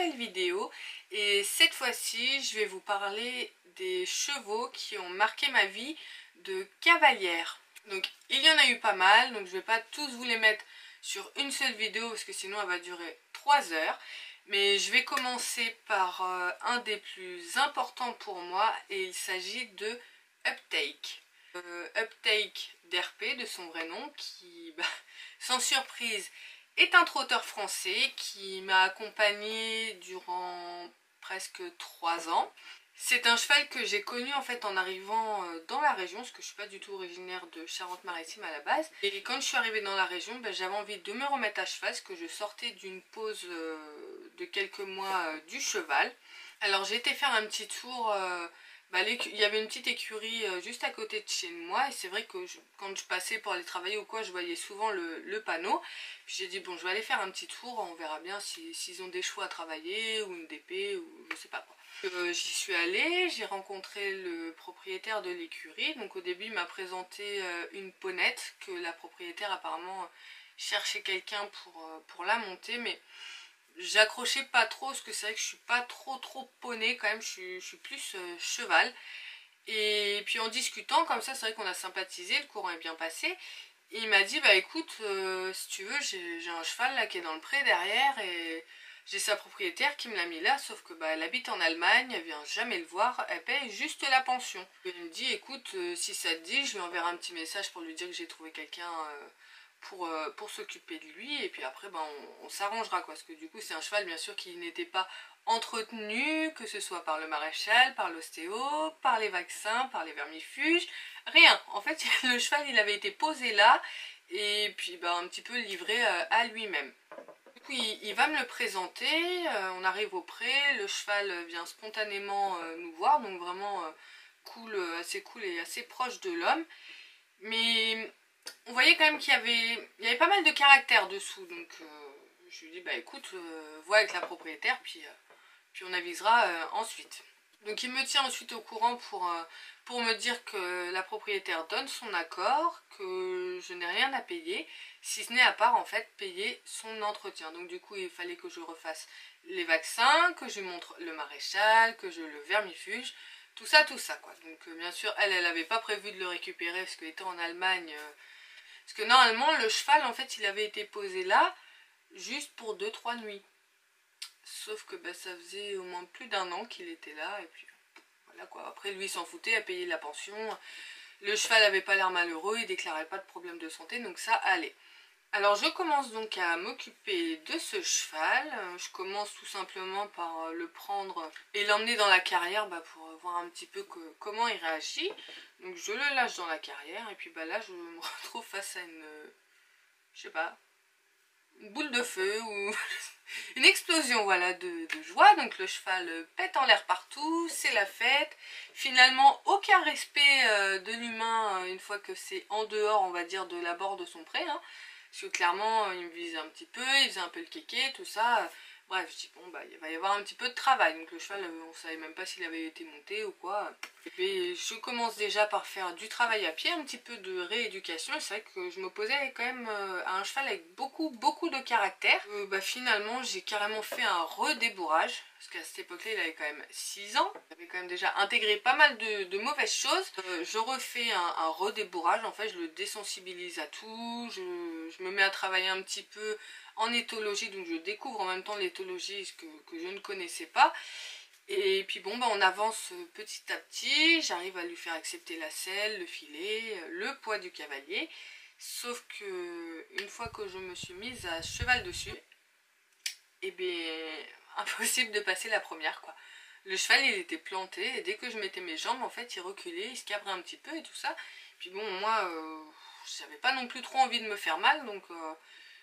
nouvelle vidéo et cette fois-ci je vais vous parler des chevaux qui ont marqué ma vie de cavalière. Donc il y en a eu pas mal, donc je vais pas tous vous les mettre sur une seule vidéo parce que sinon elle va durer 3 heures. Mais je vais commencer par un des plus importants pour moi et il s'agit de Uptake. Uptake d'RP de son vrai nom qui, sans surprise, est un trotteur français qui m'a accompagné durant presque 3 ans. C'est un cheval que j'ai connu en fait en arrivant dans la région, parce que je suis pas du tout originaire de Charente-Maritime à la base. Et quand je suis arrivée dans la région, j'avais envie de me remettre à cheval, parce que je sortais d'une pause de quelques mois du cheval. Alors j'ai été faire un petit tour, il y avait une petite écurie juste à côté de chez moi, et c'est vrai que quand je passais pour aller travailler ou quoi, je voyais souvent le panneau. Puis j'ai dit bon, je vais aller faire un petit tour, on verra bien s'ils ont des chevaux à travailler, ou une DP, ou je sais pas quoi. J'y suis allée, j'ai rencontré le propriétaire de l'écurie. Donc au début il m'a présenté une ponette que la propriétaire apparemment cherchait quelqu'un pour la monter, mais j'accrochais pas trop parce que c'est vrai que je suis pas trop poney quand même, je suis plus cheval. Et puis en discutant comme ça, c'est vrai qu'on a sympathisé, le courant est bien passé. Et il m'a dit bah écoute, si tu veux, j'ai un cheval là qui est dans le pré derrière et j'ai sa propriétaire qui me l'a mis là, sauf que elle habite en Allemagne, elle vient jamais le voir, elle paye juste la pension. Et il me dit écoute, si ça te dit, je lui enverrai un petit message pour lui dire que j'ai trouvé quelqu'un pour s'occuper de lui, et puis après on s'arrangera quoi, parce que du coup c'est un cheval bien sûr qui n'était pas entretenu, que ce soit par le maréchal, par l'ostéo, par les vaccins, par les vermifuges, rien. En fait le cheval il avait été posé là, et puis un petit peu livré à lui-même. Du coup il va me le présenter, on arrive au pré, le cheval vient spontanément nous voir, donc vraiment cool, assez cool et assez proche de l'homme. Mais on voyait quand même qu'il y avait pas mal de caractère dessous, donc je lui dis écoute, vois avec la propriétaire, puis on avisera ensuite. Donc il me tient ensuite au courant pour me dire que la propriétaire donne son accord, que je n'ai rien à payer, si ce n'est à part en fait payer son entretien. Donc du coup il fallait que je refasse les vaccins, que je montre le maréchal, que je le vermifuge, tout ça quoi. Donc bien sûr elle avait pas prévu de le récupérer parce qu'elle était en Allemagne, parce que normalement le cheval en fait il avait été posé là juste pour 2-3 nuits. Sauf que ça faisait au moins plus d'1 an qu'il était là, et puis voilà quoi. Après lui il s'en foutait, à payer la pension. Le cheval avait pas l'air malheureux, il déclarait pas de problème de santé, donc ça allait. Alors je commence donc à m'occuper de ce cheval. Je commence tout simplement par le prendre et l'emmener dans la carrière pour voir un petit peu comment il réagit. Donc je le lâche dans la carrière, et puis là je me retrouve face à je sais pas, une boule de feu ou une explosion voilà de joie. Donc le cheval pète en l'air partout, c'est la fête. Finalement aucun respect de l'humain une fois que c'est en dehors on va dire de l'abord de son pré, hein. Parce que clairement il me visait un petit peu, il faisait un peu le kéké, tout ça. Bref, je dis bon il va y avoir un petit peu de travail. Donc le cheval on savait même pas s'il avait été monté ou quoi. Et je commence déjà par faire du travail à pied, un petit peu de rééducation. C'est vrai que je m'opposais quand même à un cheval avec beaucoup de caractère. Finalement j'ai carrément fait un redébourrage, parce qu'à cette époque là il avait quand même 6 ans. Il avait quand même déjà intégré pas mal de mauvaises choses. Je refais un redébourrage, en fait je le désensibilise à tout. Je me mets à travailler un petit peu en éthologie, donc je découvre en même temps l'éthologie que je ne connaissais pas. Et puis on avance petit à petit, j'arrive à lui faire accepter la selle, le filet, le poids du cavalier. Sauf que une fois que je me suis mise à cheval dessus, impossible de passer la première quoi. Le cheval il était planté, et dès que je mettais mes jambes en fait il reculait, il se cabrait un petit peu et tout ça. Puis moi j'avais pas non plus trop envie de me faire mal, donc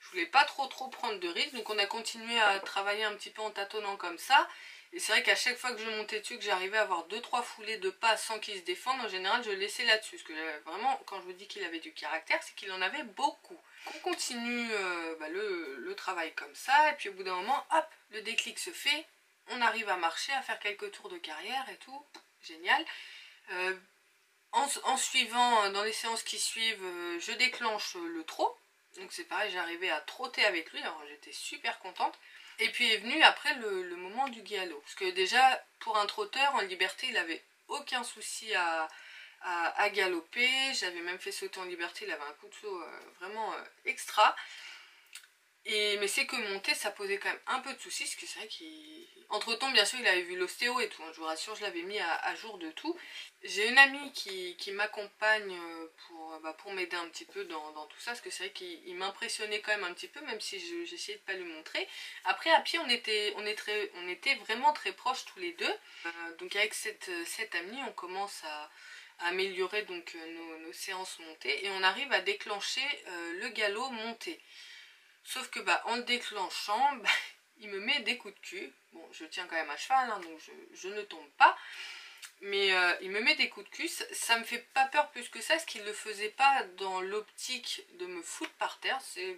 je voulais pas trop prendre de risques. Donc on a continué à travailler un petit peu en tâtonnant comme ça. Et c'est vrai qu'à chaque fois que je montais dessus, que j'arrivais à avoir 2-3 foulées de pas sans qu'il se défende, en général je le laissais là-dessus. Parce que vraiment, quand je vous dis qu'il avait du caractère, c'est qu'il en avait beaucoup. On continue le travail comme ça, et puis au bout d'un moment, hop, le déclic se fait. On arrive à marcher, à faire quelques tours de carrière et tout. Génial. En suivant, dans les séances qui suivent, je déclenche le trot. Donc c'est pareil, j'arrivais à trotter avec lui, alors j'étais super contente. Et puis est venu après le moment du galop. Parce que déjà, pour un trotteur, en liberté, il avait aucun souci à galoper. J'avais même fait sauter en liberté, il avait un coup de saut vraiment extra. Mais c'est que monter, ça posait quand même un peu de soucis, parce que c'est vrai qu'entre temps, bien sûr, il avait vu l'ostéo et tout, hein, je vous rassure, je l'avais mis à jour de tout. J'ai une amie qui m'accompagne pour m'aider un petit peu dans tout ça, parce que c'est vrai qu'il m'impressionnait quand même un petit peu, même si j'essayais de pas lui montrer. Après, à pied, on était vraiment très proches tous les deux. Donc avec cette amie, on commence à améliorer donc nos séances montées, et on arrive à déclencher le galop monté. Sauf que en le déclenchant, il me met des coups de cul. Bon, je tiens quand même à cheval, hein, donc je ne tombe pas. Mais il me met des coups de cul. Ça me fait pas peur plus que ça, parce qu'il ne le faisait pas dans l'optique de me foutre par terre. C'est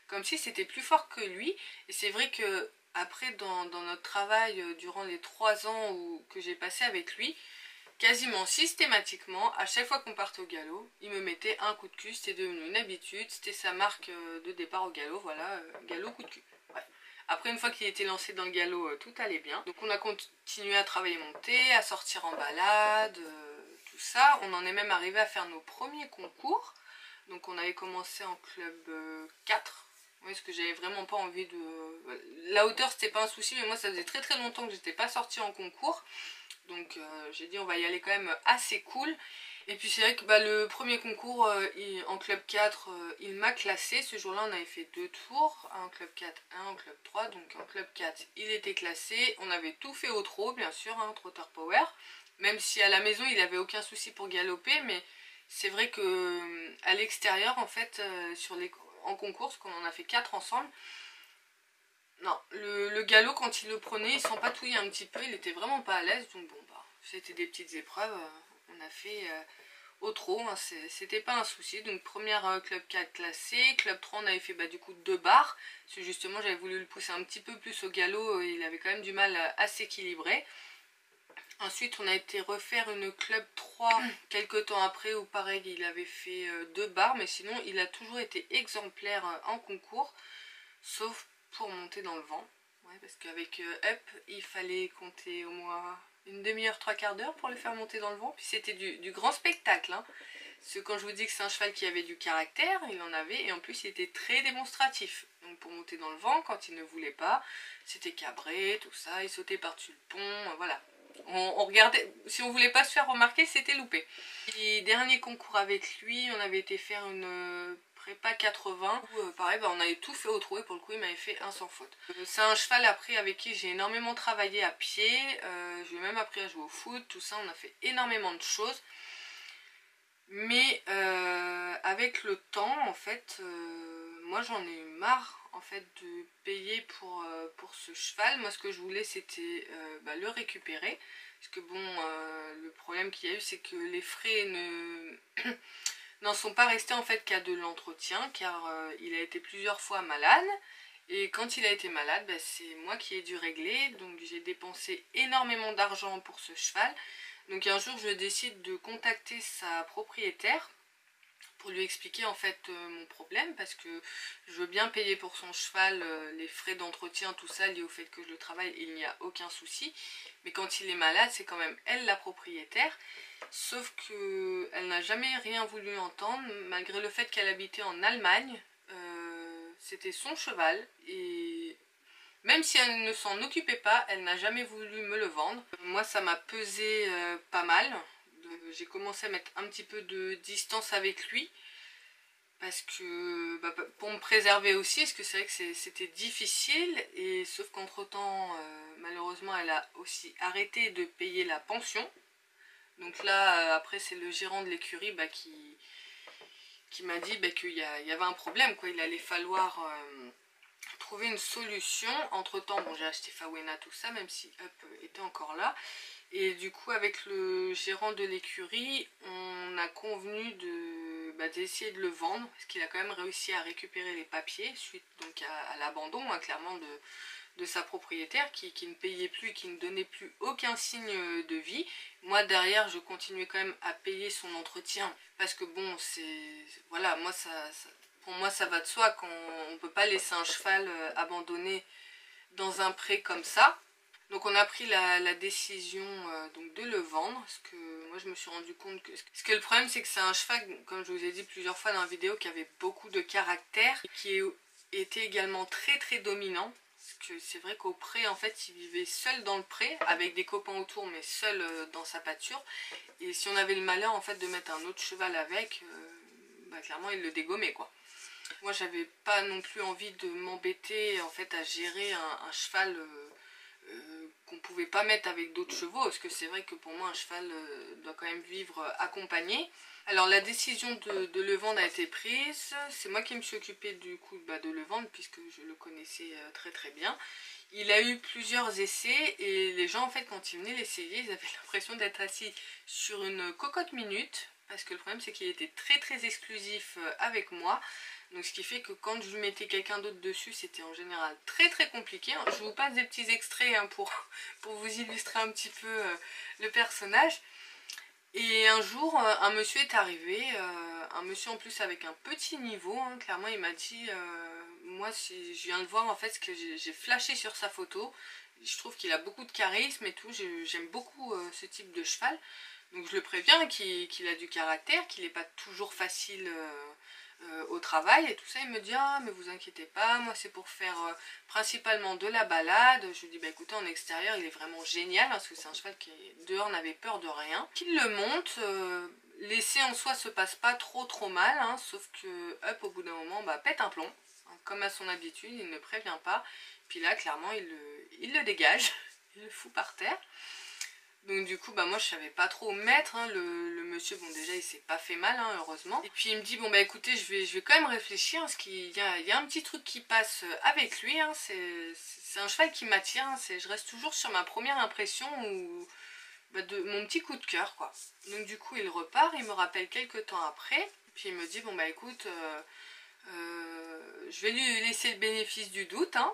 comme si c'était plus fort que lui. Et c'est vrai que après, dans notre travail, durant les 3 ans que j'ai passé avec lui, quasiment systématiquement, à chaque fois qu'on partait au galop, il me mettait un coup de cul, c'était devenu une habitude, c'était sa marque de départ au galop, voilà, galop, coup de cul. Ouais. Après, une fois qu'il était lancé dans le galop, tout allait bien. Donc on a continué à travailler monter, à sortir en balade, tout ça. On en est même arrivé à faire nos premiers concours. Donc on avait commencé en club 4. Oui, parce que j'avais vraiment pas envie de... La hauteur, c'était pas un souci, mais moi ça faisait très très longtemps que j'étais pas sortie en concours. Donc j'ai dit on va y aller quand même assez cool. Et puis c'est vrai que le premier concours en club 4, il m'a classé. Ce jour-là on avait fait 2 tours, un en club 4, un en club 3. Donc en club 4 il était classé. On avait tout fait au trot bien sûr, hein, trotteur power. Même si à la maison il avait aucun souci pour galoper. Mais c'est vrai que à l'extérieur en fait, en concours, parce qu'on en a fait 4 ensemble, non, le galop, quand il le prenait, il s'en patouillait un petit peu, il était vraiment pas à l'aise, donc bon, c'était des petites épreuves, on a fait au trot, hein, c'était pas un souci. Donc première club 4 classé, club 3 on avait fait du coup 2 barres, parce que justement j'avais voulu le pousser un petit peu plus au galop, il avait quand même du mal à s'équilibrer. Ensuite on a été refaire une club 3 quelques temps après, où pareil il avait fait 2 barres, mais sinon il a toujours été exemplaire en concours, sauf pour monter dans le vent. Ouais, parce qu'avec Up, il fallait compter au moins une demi-heure, 3/4 d'heure pour le faire monter dans le vent. Puis c'était du grand spectacle. Hein. Parce que quand je vous dis que c'est un cheval qui avait du caractère, il en avait, et en plus il était très démonstratif. Donc pour monter dans le vent, quand il ne voulait pas, c'était cabré, tout ça, il sautait par-dessus le pont, voilà. On regardait, si on voulait pas se faire remarquer, c'était loupé. Et dernier concours avec lui, on avait été faire une prépa 80 où pareil on avait tout fait au trot, et pour le coup il m'avait fait un sans faute. C'est un cheval après avec qui j'ai énormément travaillé à pied, je lui ai même appris à jouer au foot, tout ça, on a fait énormément de choses. Mais avec le temps en fait, moi j'en ai eu marre en fait de payer pour ce cheval. Moi ce que je voulais c'était le récupérer. Parce que bon, le problème qu'il y a eu c'est que les frais n'en sont pas restés en fait qu'à de l'entretien, car il a été plusieurs fois malade. Et quand il a été malade, c'est moi qui ai dû régler. Donc j'ai dépensé énormément d'argent pour ce cheval. Donc un jour je décide de contacter sa propriétaire pour lui expliquer en fait mon problème, parce que je veux bien payer pour son cheval les frais d'entretien, tout ça lié au fait que je le travaille, il n'y a aucun souci. Mais quand il est malade, c'est quand même elle la propriétaire. Sauf que elle n'a jamais rien voulu entendre, malgré le fait qu'elle habitait en Allemagne. C'était son cheval, et même si elle ne s'en occupait pas, elle n'a jamais voulu me le vendre. Moi ça m'a pesé pas mal. J'ai commencé à mettre un petit peu de distance avec lui, parce que pour me préserver aussi, parce que c'est vrai que c'était difficile. Et sauf qu'entre temps malheureusement elle a aussi arrêté de payer la pension. Donc là après c'est le gérant de l'écurie qui m'a dit qu'il y avait un problème, quoi. Il allait falloir trouver une solution. Entre temps bon, j'ai acheté Fawena, tout ça, même si Up était encore là. Et du coup avec le gérant de l'écurie, on a convenu d'essayer de le vendre, parce qu'il a quand même réussi à récupérer les papiers suite donc à l'abandon, hein, clairement de sa propriétaire qui ne payait plus, qui ne donnait plus aucun signe de vie. Moi derrière je continuais quand même à payer son entretien, parce que bon voilà, pour moi ça va de soi qu'on ne peut pas laisser un cheval abandonné dans un pré comme ça. Donc on a pris la décision donc de le vendre, parce que moi je me suis rendu compte que... Parce que le problème c'est que c'est un cheval, comme je vous ai dit plusieurs fois dans la vidéo, qui avait beaucoup de caractère, et qui était également très très dominant. Parce que c'est vrai qu'au pré, en fait, il vivait seul dans le pré, avec des copains autour, mais seul dans sa pâture. Et si on avait le malheur en fait de mettre un autre cheval avec, bah, clairement il le dégommait quoi. Moi j'avais pas non plus envie de m'embêter en fait à gérer un cheval qu'on pouvait pas mettre avec d'autres chevaux, parce que c'est vrai que pour moi un cheval doit quand même vivre accompagné. Alors la décision de le vendre a été prise, c'est moi qui me suis occupée du coup de le vendre puisque je le connaissais très très bien. Il a eu plusieurs essais et les gens en fait quand ils venaient l'essayer ils avaient l'impression d'être assis sur une cocotte minute, parce que le problème c'est qu'il était très très exclusif avec moi. Donc ce qui fait que quand je lui mettais quelqu'un d'autre dessus, c'était en général très très compliqué. Je vous passe des petits extraits hein, pour vous illustrer un petit peu le personnage. Et un jour, un monsieur est arrivé, un monsieur en plus avec un petit niveau, hein, clairement il m'a dit, moi si je viens de voir en fait ce que j'ai flashé sur sa photo, je trouve qu'il a beaucoup de charisme et tout, j'aime beaucoup ce type de cheval. Donc je le préviens qu'il a du caractère, qu'il n'est pas toujours facile au travail et tout ça. Il me dit ah mais vous inquiétez pas, moi c'est pour faire principalement de la balade. Je lui dis bah écoutez en extérieur il est vraiment génial parce que c'est un cheval qui dehors n'avait peur de rien. Qu'il le monte, l'essai en soi se passe pas trop mal hein, sauf que Up au bout d'un moment bah, pète un plomb. Comme à son habitude, il ne prévient pas. Puis là clairement il le dégage, il le fout par terre. Donc du coup bah moi je savais pas trop où mettre hein. Le monsieur bon déjà il s'est pas fait mal hein, heureusement. Et puis il me dit bon bah écoutez je vais quand même réfléchir parce qu'il y a un petit truc qui passe avec lui hein. C'est un cheval qui m'attire hein. Je reste toujours sur ma première impression ou de mon petit coup de cœur quoi. Donc du coup il repart, il me rappelle quelques temps après. Puis il me dit bon bah écoute je vais lui laisser le bénéfice du doute hein.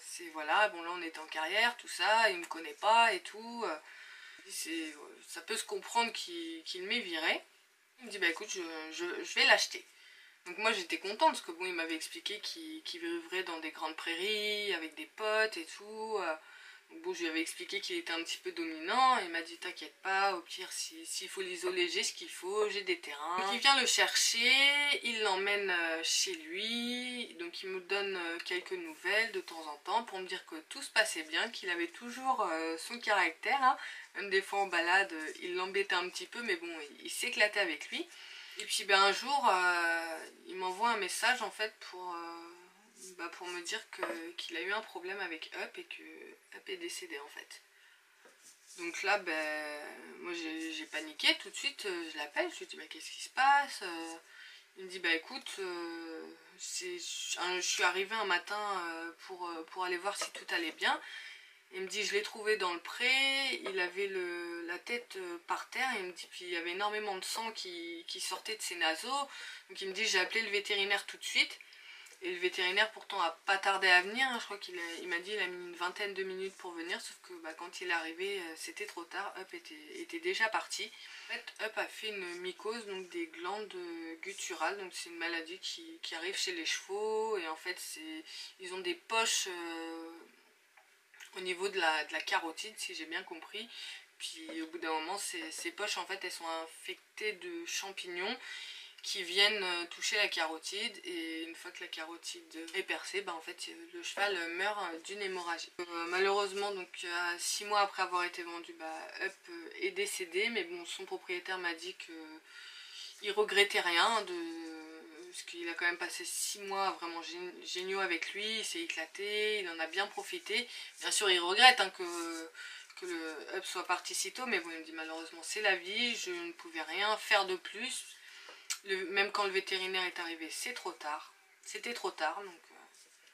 C'est voilà, bon là on est en carrière, tout ça, il me connaît pas et tout. Ça peut se comprendre qu'il m'ait viré. Il me dit bah écoute je vais l'acheter. Donc moi j'étais contente parce que bon il m'avait expliqué qu'il vivrait dans des grandes prairies avec des potes et tout. Donc bon je lui avais expliqué qu'il était un petit peu dominant. Il m'a dit t'inquiète pas, au pire s'il faut l'isoler j'ai ce qu'il faut, j'ai des terrains. Donc il vient le chercher, il l'emmène chez lui. Donc il me donne quelques nouvelles de temps en temps pour me dire que tout se passait bien, qu'il avait toujours son caractère. Hein. Même des fois en balade il l'embêtait un petit peu mais bon il s'éclatait avec lui. Et puis ben, un jour, il m'envoie un message en fait pour me dire qu'il a eu un problème avec Up et que Up est décédé en fait. Donc là, ben, moi j'ai paniqué tout de suite, je l'appelle, je lui dis bah, qu'est-ce qui se passe. Il me dit bah écoute, je suis arrivée un matin pour aller voir si tout allait bien. Il me dit je l'ai trouvé dans le pré, il avait la tête par terre, il me dit puis il y avait énormément de sang qui sortait de ses naseaux. Donc il me dit j'ai appelé le vétérinaire tout de suite. Et le vétérinaire pourtant a pas tardé à venir, hein. Je crois qu'il m'a dit il a mis une vingtaine de minutes pour venir, sauf que bah, quand il est arrivé c'était trop tard, Up était déjà parti. En fait Up a fait une mycose, donc des glandes gutturales, donc c'est une maladie qui arrive chez les chevaux et en fait ils ont des poches au niveau de la carotide si j'ai bien compris. Puis au bout d'un moment ces poches en fait elles sont infectées de champignons qui viennent toucher la carotide et une fois que la carotide est percée, bah en fait le cheval meurt d'une hémorragie. Malheureusement donc 6 mois après avoir été vendu, bah, Up est décédé, mais bon son propriétaire m'a dit qu'il regrettait rien parce qu'il a quand même passé 6 mois vraiment géniaux avec lui, il s'est éclaté, il en a bien profité. Bien sûr il regrette hein, que le Up soit parti si tôt, mais bon il me dit malheureusement c'est la vie, je ne pouvais rien faire de plus. Même quand le vétérinaire est arrivé, c'est trop tard. C'était trop tard, donc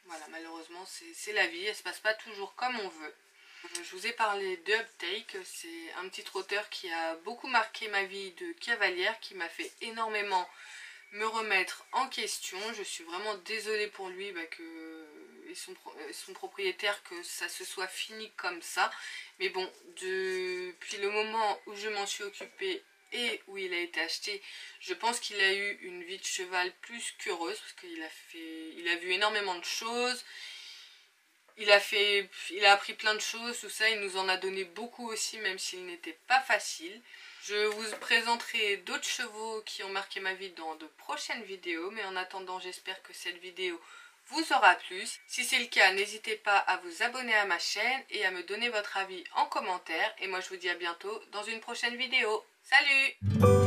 voilà, malheureusement, c'est la vie. Elle se passe pas toujours comme on veut. Je vous ai parlé de Uptake. C'est un petit trotteur qui a beaucoup marqué ma vie de cavalière, qui m'a fait énormément me remettre en question. Je suis vraiment désolée pour lui et son propriétaire que ça se soit fini comme ça. Mais bon, depuis le moment où je m'en suis occupée et où il a été acheté, je pense qu'il a eu une vie de cheval plus qu'heureuse parce qu'il a vu énormément de choses. Il a appris plein de choses, tout ça, il nous en a donné beaucoup aussi, même s'il n'était pas facile. Je vous présenterai d'autres chevaux qui ont marqué ma vie dans de prochaines vidéos, mais en attendant, j'espère que cette vidéo vous aura plu. Si c'est le cas, n'hésitez pas à vous abonner à ma chaîne et à me donner votre avis en commentaire. Et moi, je vous dis à bientôt dans une prochaine vidéo. Salut!